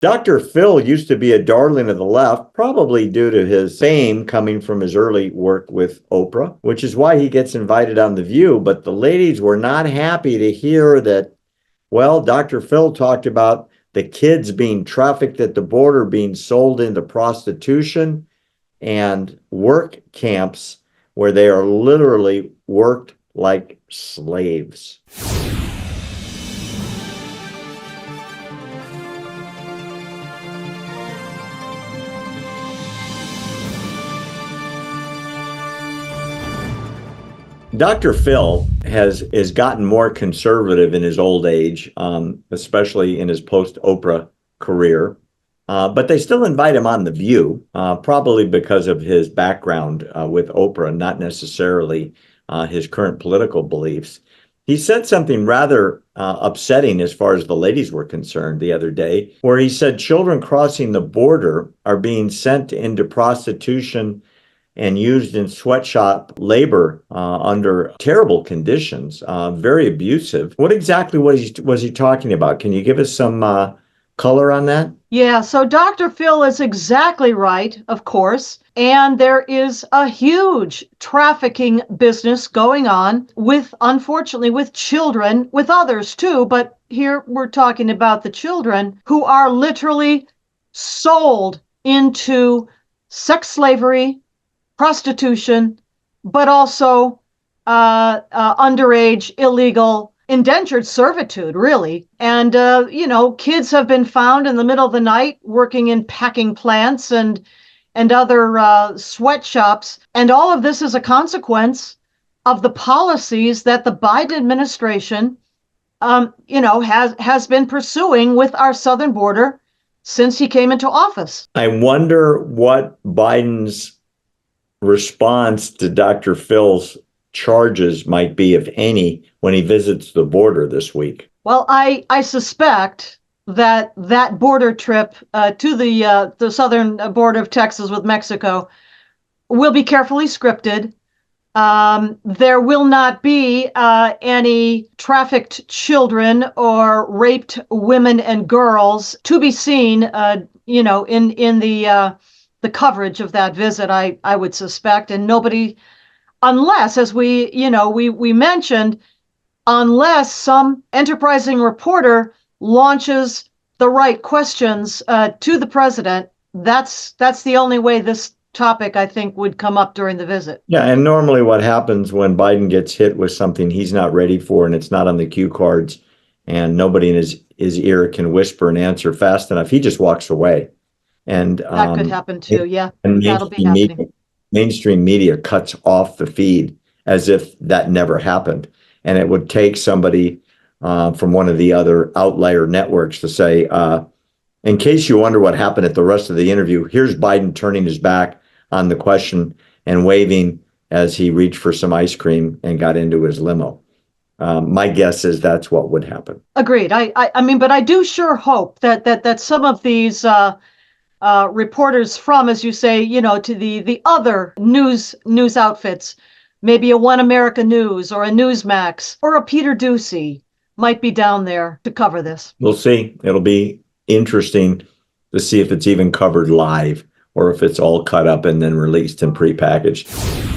Dr. Phil used to be a darling of the left, probably due to his fame coming from his early work with Oprah, which is why he gets invited on The View. But the ladies were not happy to hear that, well, Dr. Phil talked about the kids being trafficked at the border, being sold into prostitution and work camps where they are literally worked like slaves. Dr. Phil has gotten more conservative in his old age, especially in his post-Oprah career. But they still invite him on The View, probably because of his background with Oprah, not necessarily his current political beliefs. He said something rather upsetting as far as the ladies were concerned the other day, where he said children crossing the border are being sent into prostitution and used in sweatshop labor under terrible conditions, very abusive. What exactly was he talking about? Can you give us some color on that? Yeah, so Dr. Phil is exactly right, of course. And there is a huge trafficking business going on with, unfortunately, with children, with others too. But here we're talking about the children who are literally sold into sex slavery, prostitution, but also underage, illegal, indentured servitude, really. And, kids have been found in the middle of the night working in packing plants and other sweatshops. And all of this is a consequence of the policies that the Biden administration, has been pursuing with our southern border since he came into office. I wonder what Biden's response to Dr. Phil's charges might be, if any, when he visits the border this week. Well, I suspect that border trip to the southern border of Texas with Mexico will be carefully scripted. There will not be any trafficked children or raped women and girls to be seen, in the coverage of that visit, I would suspect. And nobody, unless, as we mentioned, unless some enterprising reporter launches the right questions to the president, that's the only way this topic, I think, would come up during the visit. Yeah, and normally what happens when Biden gets hit with something he's not ready for and it's not on the cue cards and nobody in his ear can whisper an answer fast enough, he just walks away. And that could happen too. Yeah, and that'll be happening. Mainstream media cuts off the feed as if that never happened. And it would take somebody from one of the other outlier networks to say, in case you wonder what happened at the rest of the interview, here's Biden turning his back on the question and waving as he reached for some ice cream and got into his limo. My guess is that's what would happen. Agreed. I mean, but I do sure hope that some of these reporters from, as you say, to the other news outfits, maybe a One America News or a Newsmax or a Peter Doocy, might be down there to cover this. We'll see. It'll be interesting to see if it's even covered live or if it's all cut up and then released and prepackaged.